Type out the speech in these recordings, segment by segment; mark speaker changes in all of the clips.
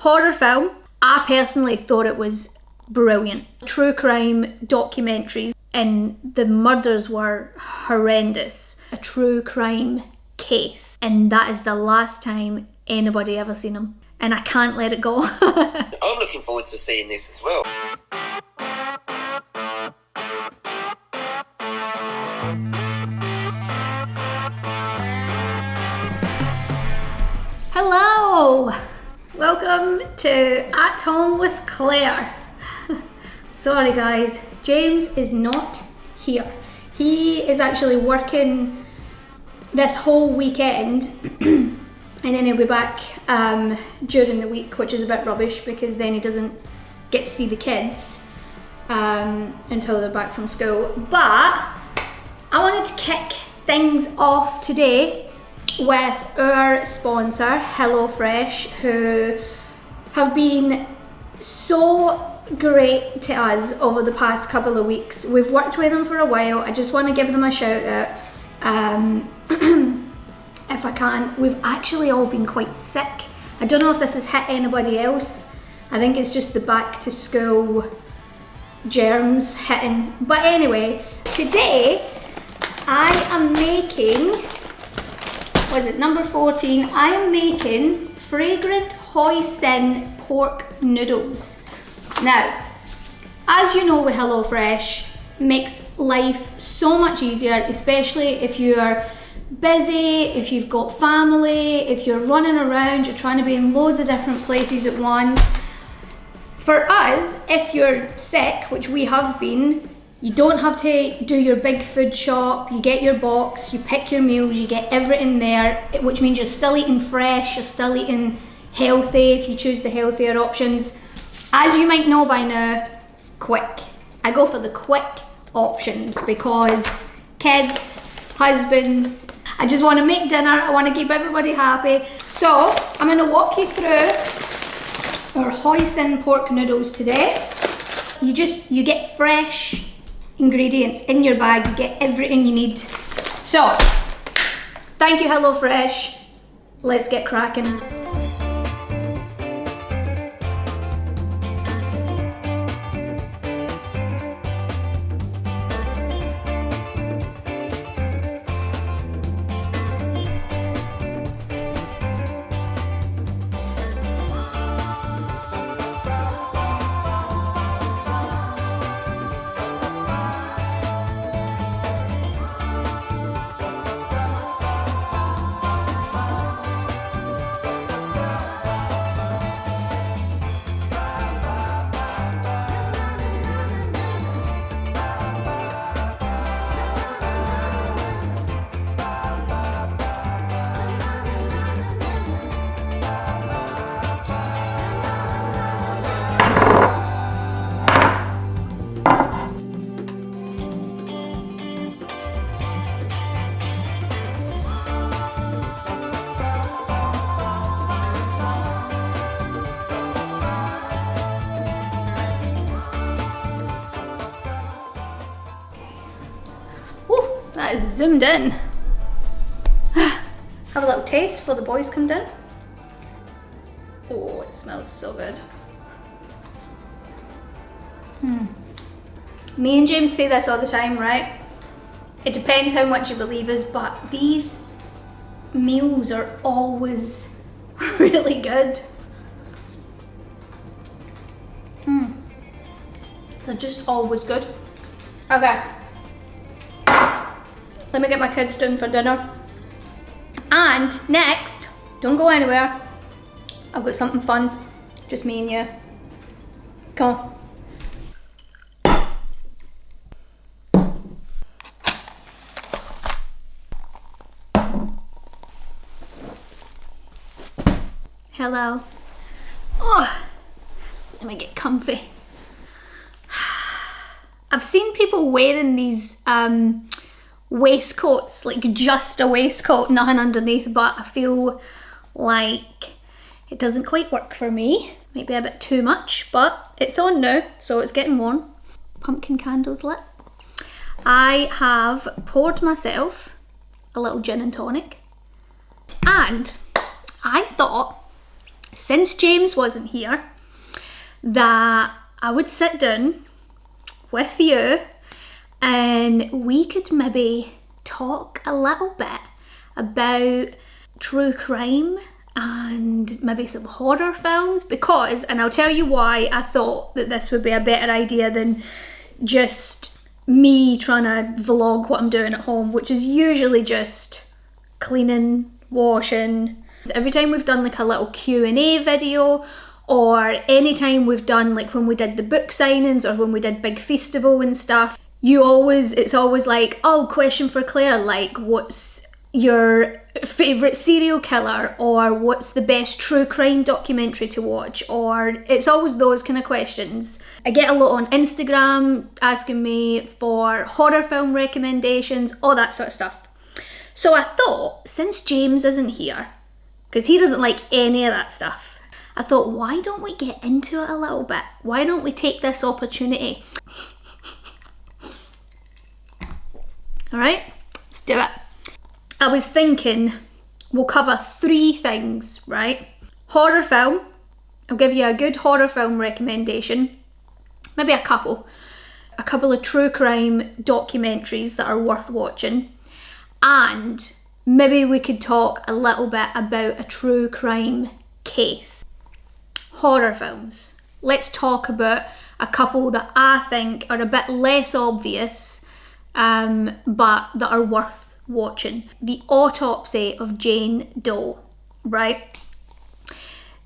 Speaker 1: Horror film. I personally thought it was brilliant. True crime documentaries, and the murders were horrendous. A true crime case, and that is the last time anybody ever seen them. And I can't let it go.
Speaker 2: I'm looking forward to seeing this as well.
Speaker 1: Hello! Welcome to At Home with Claire. Sorry guys, James is not here. He is actually working this whole weekend and then he'll be back during the week, which is a bit rubbish because then he doesn't get to see the kids until they're back from school. But I wanted to kick things off today with our sponsor, HelloFresh, who have been so great to us over the past couple of weeks. We've worked with them for a while. I just want to give them a shout out. If I can. We've actually all been quite sick. I don't know if this has hit anybody else. I think it's just the back to school germs hitting. But anyway, today I am making, what is it, number 14? I am making fragrant hoisin pork noodles. Now, as you know with HelloFresh, makes life so much easier, especially if you're busy, if you've got family, if you're running around, you're trying to be in loads of different places at once. For us, if you're sick, which we have been, you don't have to do your big food shop. You get your box, you pick your meals, you get everything there, which means you're still eating fresh, you're still eating healthy if you choose the healthier options. As you might know by now, quick. I go for the quick options because kids, husbands, I just want to make dinner, I want to keep everybody happy. So I'm going to walk you through our hoisin pork noodles today. You get fresh ingredients in your bag, you get everything you need. So, thank you HelloFresh. Let's get cracking. That is zoomed in. Have a little taste before the boys come down. Oh, it smells so good. Me and James say this all the time, right? It depends how much you believe us, but these meals are always really good. They're just always good. Okay. Let me get my kids down for dinner. And next, don't go anywhere. I've got something fun. Just me and you. Come on. Hello. Oh, let me get comfy. I've seen people wearing these waistcoats, like just a waistcoat, nothing underneath, but I feel like it doesn't quite work for me. Maybe a bit too much, but it's on now, so it's getting warm. Pumpkin candles lit. I have poured myself a little gin and tonic, and I thought since James wasn't here, that I would sit down with you and we could maybe talk a little bit about true crime and maybe some horror films, because, and I'll tell you why I thought that this would be a better idea than just me trying to vlog what I'm doing at home, which is usually just cleaning, washing. Every time we've done like a little Q&A video, or anytime we've done like when we did the book signings or when we did Big Festival and stuff, it's always like, oh, question for Claire, like what's your favourite serial killer, or what's the best true crime documentary to watch, or it's always those kind of questions. I get a lot on Instagram asking me for horror film recommendations, all that sort of stuff. So I thought, since James isn't here, because he doesn't like any of that stuff, I thought, why don't we get into it a little bit? Why don't we take this opportunity? Alright, let's do it. I was thinking we'll cover 3 things, right? Horror film. I'll give you a good horror film recommendation. Maybe a couple of true crime documentaries that are worth watching. And maybe we could talk a little bit about a true crime case. Horror films. Let's talk about a couple that I think are a bit less obvious, but that are worth watching. The Autopsy of Jane Doe, right?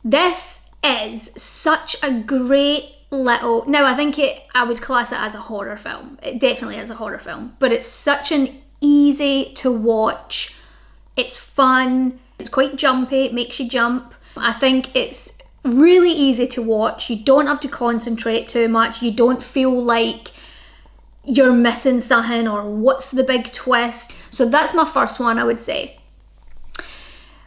Speaker 1: This is such a great little, now I would class it as a horror film. It definitely is a horror film, but it's such an easy to watch. It's fun, it's quite jumpy, it makes you jump. I think it's really easy to watch. You don't have to concentrate too much. You don't feel like you're missing something or what's the big twist. So that's my first one, I would say.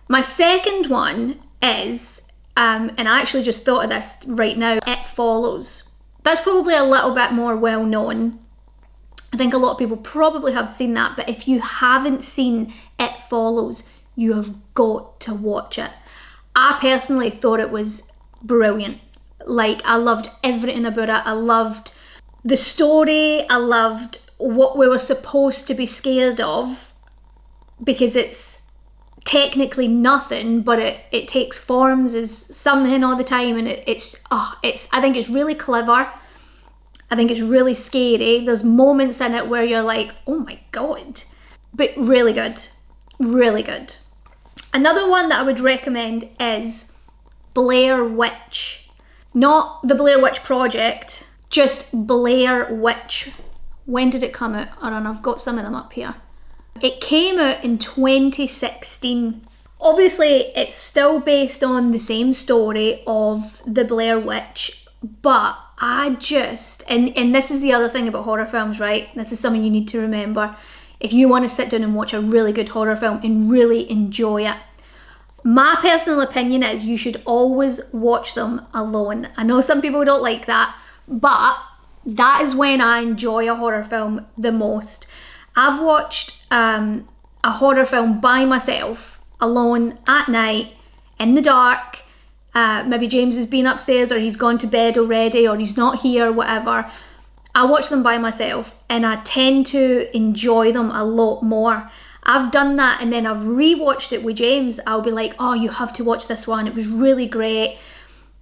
Speaker 1: My second one is, and I actually just thought of this right now, It Follows. That's probably a little bit more well known. I think a lot of people probably have seen that, but if you haven't seen It Follows, you have got to watch it. I personally thought it was brilliant. Like, I loved everything about it. I loved the story, I loved what we were supposed to be scared of, because it's technically nothing, but it takes forms as something all the time, and I think it's really clever. I think it's really scary. There's moments in it where you're like, oh my god, but really good, really good. Another one that I would recommend is Blair Witch, not the Blair Witch Project. Just Blair Witch. When did it come out? I don't know, I've got some of them up here. It came out in 2016. Obviously, it's still based on the same story of the Blair Witch, but and this is the other thing about horror films, right? This is something you need to remember. If you want to sit down and watch a really good horror film and really enjoy it, my personal opinion is you should always watch them alone. I know some people don't like that, but that is when I enjoy a horror film the most. I've watched a horror film by myself, alone, at night, in the dark. Maybe James has been upstairs, or he's gone to bed already, or he's not here, whatever. I watch them by myself and I tend to enjoy them a lot more. I've done that, and then I've rewatched it with James. I'll be like, oh, you have to watch this one, it was really great.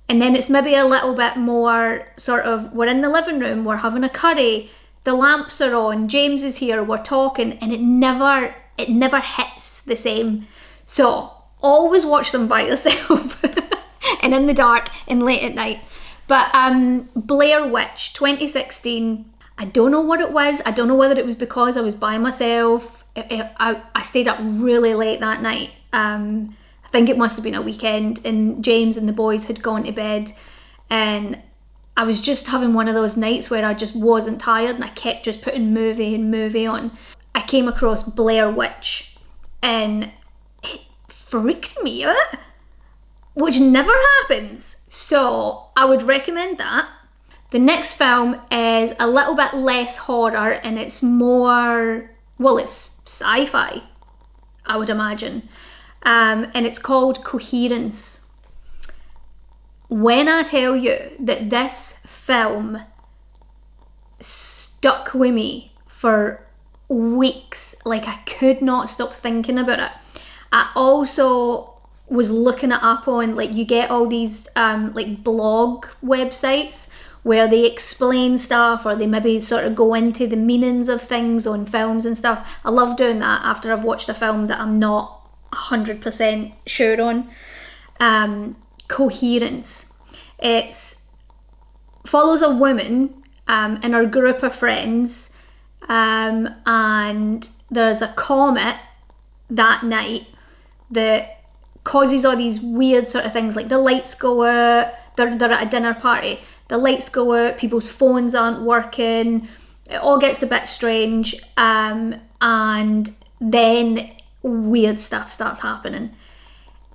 Speaker 1: And then it's maybe a little bit more sort of, we're in the living room, we're having a curry, the lamps are on, James is here, we're talking, and it never hits the same. So always watch them by yourself and in the dark and late at night. But Blair Witch 2016, I don't know what it was. I don't know whether it was because I was by myself. I stayed up really late that night. I think it must have been a weekend, and James and the boys had gone to bed, and I was just having one of those nights where I just wasn't tired and I kept just putting movie on. I came across Blair Witch and it freaked me out, which never happens. So I would recommend that. The next film is a little bit less horror and it's more, well, it's sci-fi, I would imagine. And it's called Coherence. When I tell you that this film stuck with me for weeks, like I could not stop thinking about it. I also was looking it up on, like, you get all these like blog websites where they explain stuff, or they maybe sort of go into the meanings of things on films and stuff. I love doing that after I've watched a film that I'm not 100% sure on. Coherence. It follows a woman in her group of friends, and there's a comet that night that causes all these weird sort of things, like the lights go out, they're at a dinner party, the lights go out, people's phones aren't working, it all gets a bit strange, and then weird stuff starts happening.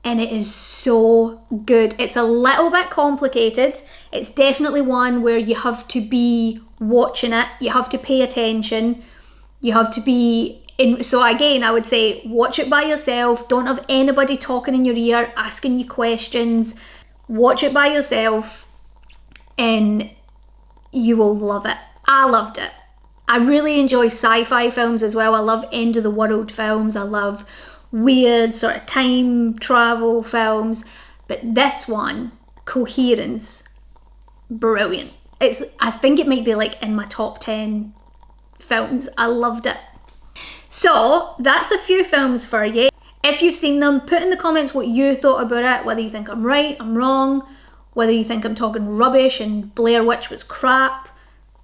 Speaker 1: And it is so good. It's a little bit complicated. It's definitely one where you have to be watching it, you have to pay attention, you have to be in. So again, I would say watch it by yourself. Don't have anybody talking in your ear, asking you questions. Watch it by yourself and you will love it. I loved it. I really enjoy sci-fi films as well. I love end of the world films. I love weird sort of time travel films. But this one, Coherence, brilliant. I think it might be like in my top 10 films. I loved it. So that's a few films for you. If you've seen them, put in the comments what you thought about it, whether you think I'm right, I'm wrong, whether you think I'm talking rubbish and Blair Witch was crap,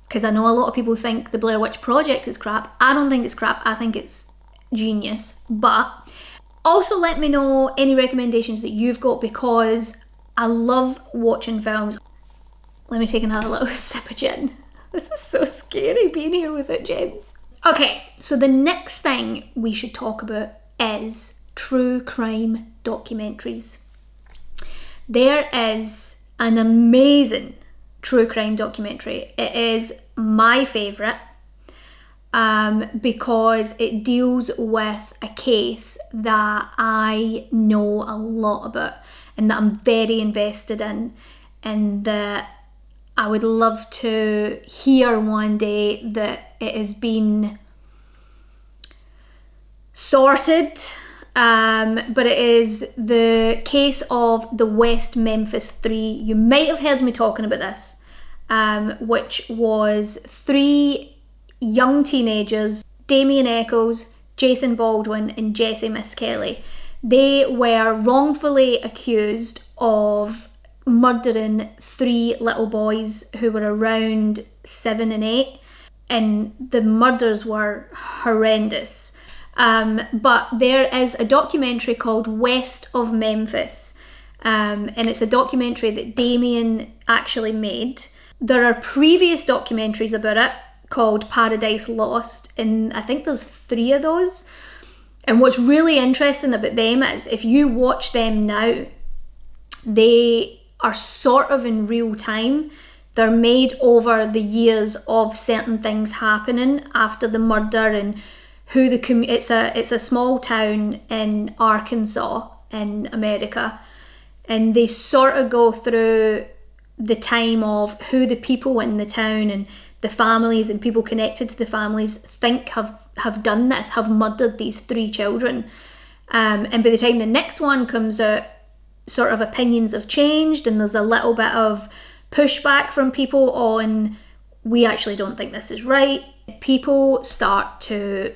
Speaker 1: because I know a lot of people think the Blair Witch Project is crap. I don't think it's crap, I think it's genius. But also let me know any recommendations that you've got, because I love watching films. Let me take another little sip of gin. This is so scary being here without James. Okay, so the next thing we should talk about is true crime documentaries. There is an amazing true crime documentary. It is my favourite because it deals with a case that I know a lot about and that I'm very invested in, and that I would love to hear one day that it has been sorted. But it is the case of the West Memphis 3. You might have heard me talking about this, which was 3 young teenagers, Damien Echols, Jason Baldwin and Jesse Miss Kelly. They were wrongfully accused of murdering 3 little boys who were around 7 and 8, and the murders were horrendous. But there is a documentary called West of Memphis, and it's a documentary that Damien actually made. There are previous documentaries about it called Paradise Lost, and I think there's 3 of those. And what's really interesting about them is if you watch them now, they are sort of in real time. They're made over the years of certain things happening after the murder, and who it's a small town in Arkansas in America, and they sort of go through the time of who the people in the town and the families and people connected to the families think have done this, have murdered these 3 children. And by the time the next one comes out, sort of opinions have changed, and there's a little bit of pushback from people on, we actually don't think this is right. People start to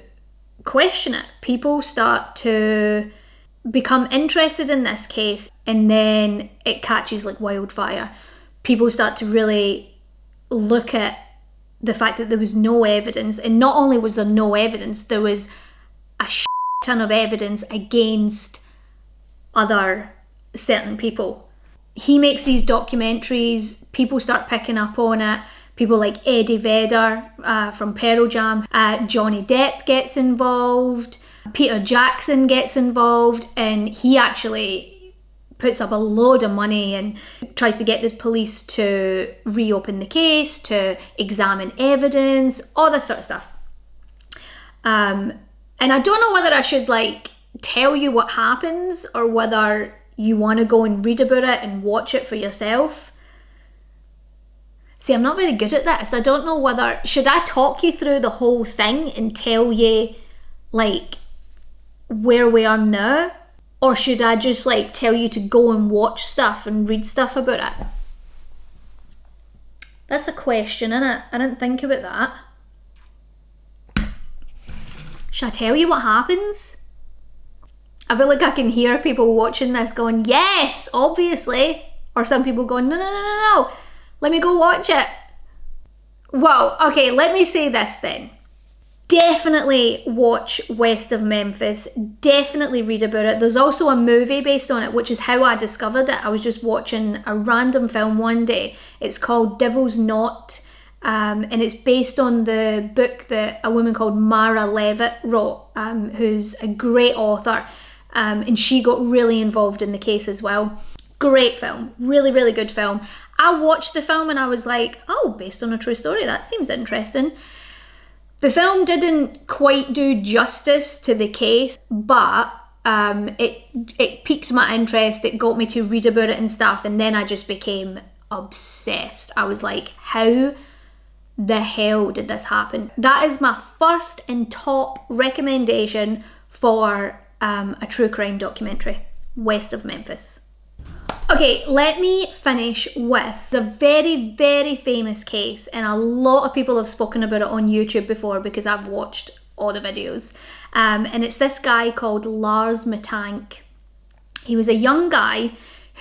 Speaker 1: question it. People start to become interested in this case, and then it catches like wildfire. People start to really look at the fact that there was no evidence, and not only was there no evidence, there was a ton of evidence against other certain people. He makes these documentaries, people start picking up on it. People like Eddie Vedder from Pearl Jam, Johnny Depp gets involved, Peter Jackson gets involved, and he actually puts up a load of money and tries to get the police to reopen the case, to examine evidence, all this sort of stuff. And I don't know whether I should like tell you what happens, or whether you want to go and read about it and watch it for yourself. See, I'm not very good at this. I don't know whether, should I talk you through the whole thing and tell you like where we are now? Or should I just like tell you to go and watch stuff and read stuff about it? That's a question, innit? I didn't think about that. Should I tell you what happens? I feel like I can hear people watching this going, yes, obviously. Or some people going, no. Let me go watch it. Well, okay, let me say this then. Definitely watch West of Memphis. Definitely read about it. There's also a movie based on it, which is how I discovered it. I was just watching a random film one day. It's called Devil's Knot. And it's based on the book that a woman called Mara Levitt wrote, who's a great author. And she got really involved in the case as well. Great film. Really, really good film. I watched the film and I was like, oh, based on a true story. That seems interesting. The film didn't quite do justice to the case, but it piqued my interest. It got me to read about it and stuff, and then I just became obsessed. I was like, how the hell did this happen? That is my first and top recommendation for a true crime documentary, West of Memphis. Okay, let me finish with the very, very famous case, and a lot of people have spoken about it on YouTube before because I've watched all the videos. And it's this guy called Lars Mittank. He was a young guy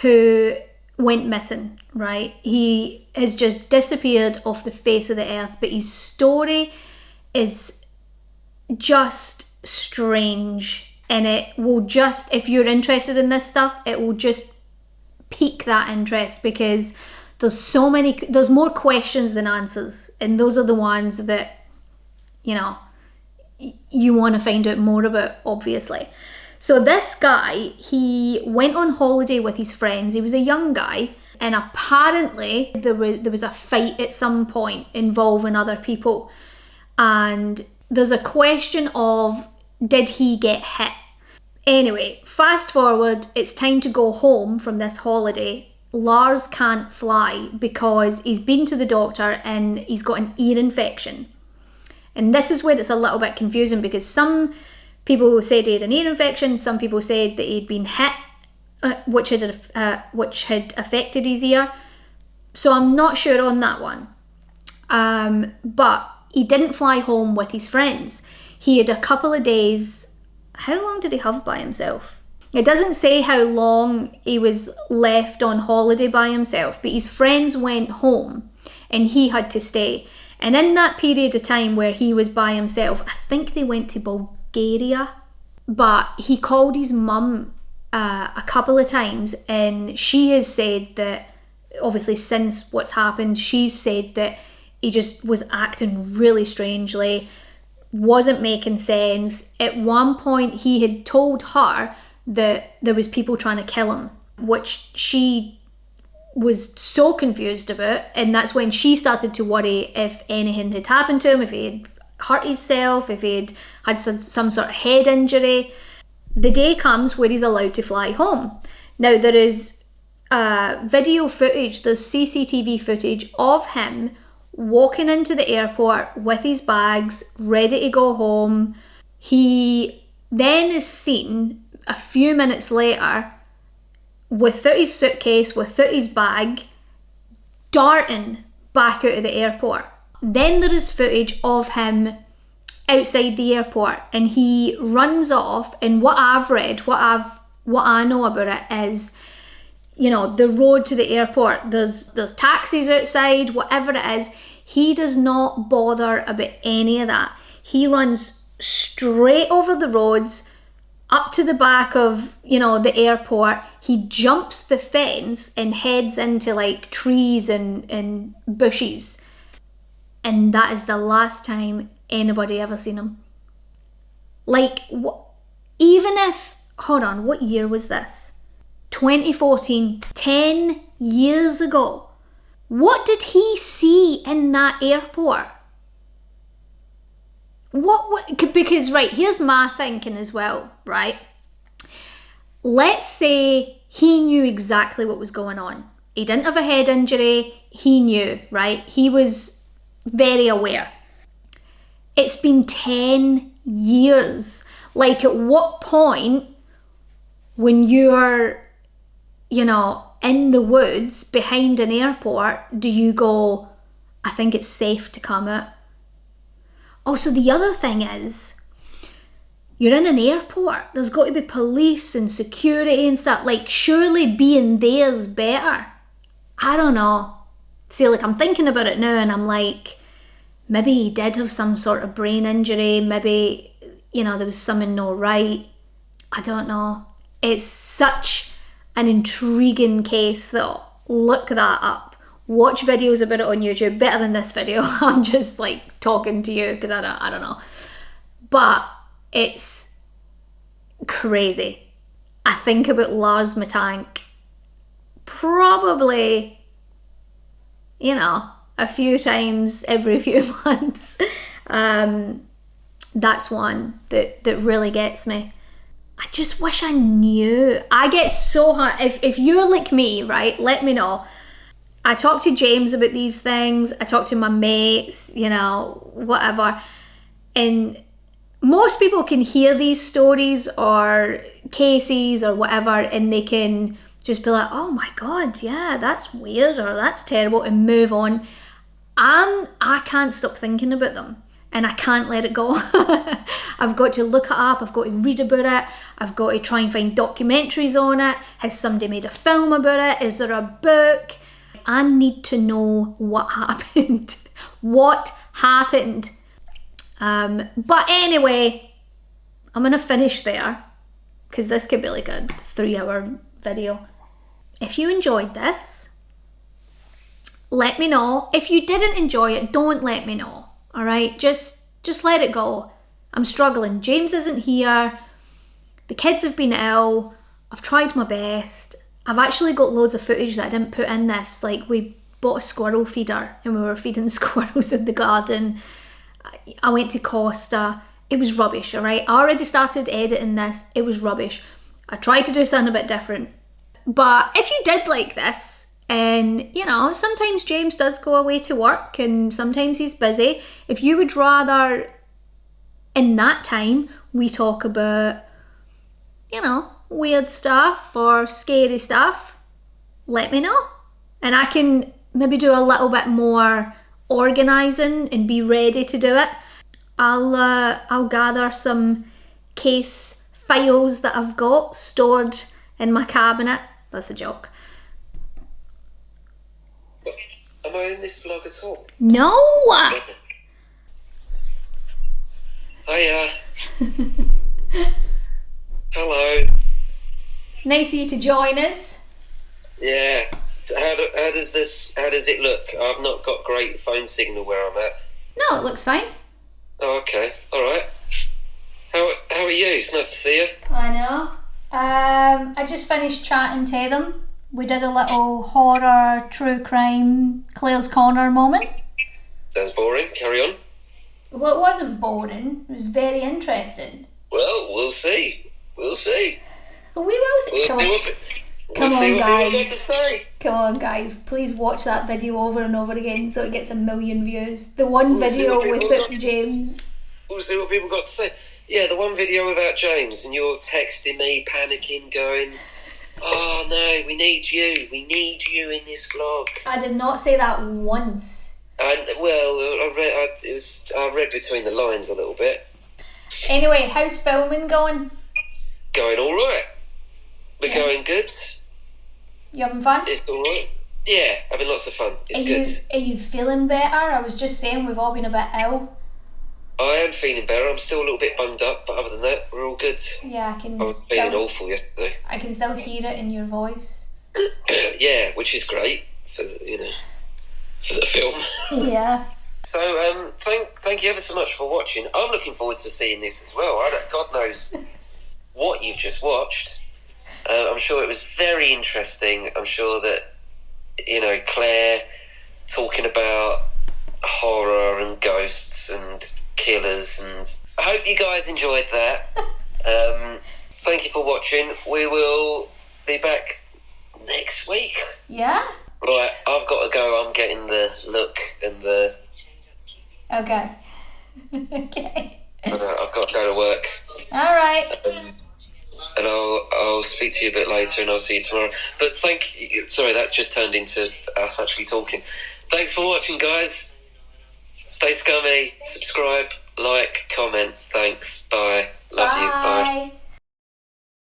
Speaker 1: who went missing, right? He has just disappeared off the face of the earth, but his story is just strange, and it will just, if you're interested in this stuff, it will just pique that interest because there's more questions than answers, and those are the ones that, you know, you want to find out more about, obviously. So this guy, he went on holiday with his friends. He was a young guy, and apparently there was a fight at some point involving other people, and there's a question of, did he get hit? Anyway, fast forward, it's time to go home from this holiday. Lars can't fly because he's been to the doctor and he's got an ear infection. And this is where it's a little bit confusing because some people said he had an ear infection, some people said that he'd been hit, which had affected his ear. So I'm not sure on that one. But he didn't fly home with his friends. He had a couple of days. How long did he have by himself? It doesn't say how long he was left on holiday by himself, but his friends went home and he had to stay. And in that period of time where he was by himself, I think they went to Bulgaria, but he called his mum a couple of times, and she has said that, obviously since what's happened, she's said that he just was acting really strangely, wasn't making sense. At one point he had told her that there was people trying to kill him, which she was so confused about, and that's when she started to worry if anything had happened to him, if he had hurt himself, if he had some sort of head injury. The day comes where he's allowed to fly home. Now there is video footage, there's CCTV footage of him walking into the airport with his bags, ready to go home. He then is seen a few minutes later without his suitcase, without his bag, darting back out of the airport. Then there is footage of him outside the airport, and he runs off. And what I've read, what I know about it is, you know, the road to the airport, there's taxis outside, whatever it is. He does not bother about any of that. He runs straight over the roads, up to the back of, you know, the airport. He jumps the fence and heads into like trees and bushes. And that is the last time anybody ever seen him. Like, even if, hold on, what year was this? 2014, 10 years ago. What did he see in that airport? Because, right, here's my thinking as well, right? Let's say he knew exactly what was going on. He didn't have a head injury. He knew, right? He was very aware. It's been 10 years. Like, at what point when you're, you know, in the woods behind an airport, do you go, I think it's safe to come out? Also, the other thing is, you're in an airport. There's got to be police and security and stuff. Like, surely being there's better. I don't know. See, like, I'm thinking about it now and I'm like, maybe he did have some sort of brain injury. Maybe, you know, there was something not right. I don't know. It's such an intriguing case though. Look that up. Watch videos about it on YouTube. Better than this video. I'm just like talking to you because I don't know. But it's crazy. I think about Lars Mittank probably, you know, a few times every few months. That's one that really gets me. I just wish I knew. I get so hard. If you're like me, right, let me know. I talk to James about these things. I talk to my mates, you know, whatever. And most people can hear these stories or cases or whatever, and they can just be like, oh my God, yeah, that's weird or that's terrible, and move on. I can't stop thinking about them. And I can't let it go. I've got to look it up, I've got to read about it, I've got to try and find documentaries on it. Has somebody made a film about it? Is there a book? I need to know what happened. What happened? But anyway, I'm going to finish there because this could be like a 3-hour video. If you enjoyed this, let me know. If you didn't enjoy it, don't let me know. All right, just let it go. I'm struggling. James isn't here. The kids have been ill. I've tried my best. I've actually got loads of footage that I didn't put in this. Like, we bought a squirrel feeder and we were feeding squirrels in the garden. I went to Costa. It was rubbish, all right? I already started editing this. It was rubbish. I tried to do something a bit different. But if you did like this, and, you know, sometimes James does go away to work and sometimes he's busy. If you would rather, in that time, we talk about, you know, weird stuff or scary stuff, let me know. And I can maybe do a little bit more organising and be ready to do it. I'll gather some case files that I've got stored in my cabinet. That's a joke.
Speaker 2: Am I in this vlog at all?
Speaker 1: No!
Speaker 2: Hiya. Hello.
Speaker 1: Nice of you to join us.
Speaker 2: Yeah. How does it look? I've not got great phone signal where I'm at.
Speaker 1: No, it looks fine.
Speaker 2: Oh, okay. All right. How are you? It's nice to see you.
Speaker 1: I know. I just finished chatting to them. We did a little horror, true crime, Claire's Corner moment.
Speaker 2: Sounds boring. Carry on.
Speaker 1: Well, it wasn't boring. It was very interesting.
Speaker 2: Well, we'll see. We'll see.
Speaker 1: We will see. Come on, guys. Come on, guys. Please watch that video over and over again so it gets 1 million views. The one video without James.
Speaker 2: We'll see what people got to say. Yeah, the one video without James, and you're texting me, panicking, going, oh no, we need you in this vlog.
Speaker 1: I did not say that once.
Speaker 2: I read between the lines a little bit.
Speaker 1: Anyway, how's filming going?
Speaker 2: Going all right. We're going good.
Speaker 1: You having fun?
Speaker 2: It's all right. Yeah, having lots of fun. It's good.
Speaker 1: Are you feeling better? I was just saying we've all been a bit ill.
Speaker 2: I am feeling better. I'm still a little bit bunged up, but other than that, we're all good.
Speaker 1: Yeah, I
Speaker 2: was feeling awful yesterday.
Speaker 1: I can still hear it in your voice.
Speaker 2: Yeah, which is great for the film.
Speaker 1: Yeah.
Speaker 2: So thank you ever so much for watching. I'm looking forward to seeing this as well. God knows what you've just watched. I'm sure it was very interesting. I'm sure that Claire talking about horror and ghosts and killers, and I hope you guys enjoyed that. Thank you for watching. We will be back next week.
Speaker 1: Yeah?
Speaker 2: Right, I've got to go. I'm getting the look and the...
Speaker 1: Okay. Okay.
Speaker 2: I've got to go to work.
Speaker 1: All right.
Speaker 2: And I'll speak to you a bit later, and I'll see you tomorrow. But sorry, that just turned into us actually talking. Thanks for watching, guys. Stay scummy. Subscribe, like, comment. Thanks. Bye. Love you. Bye.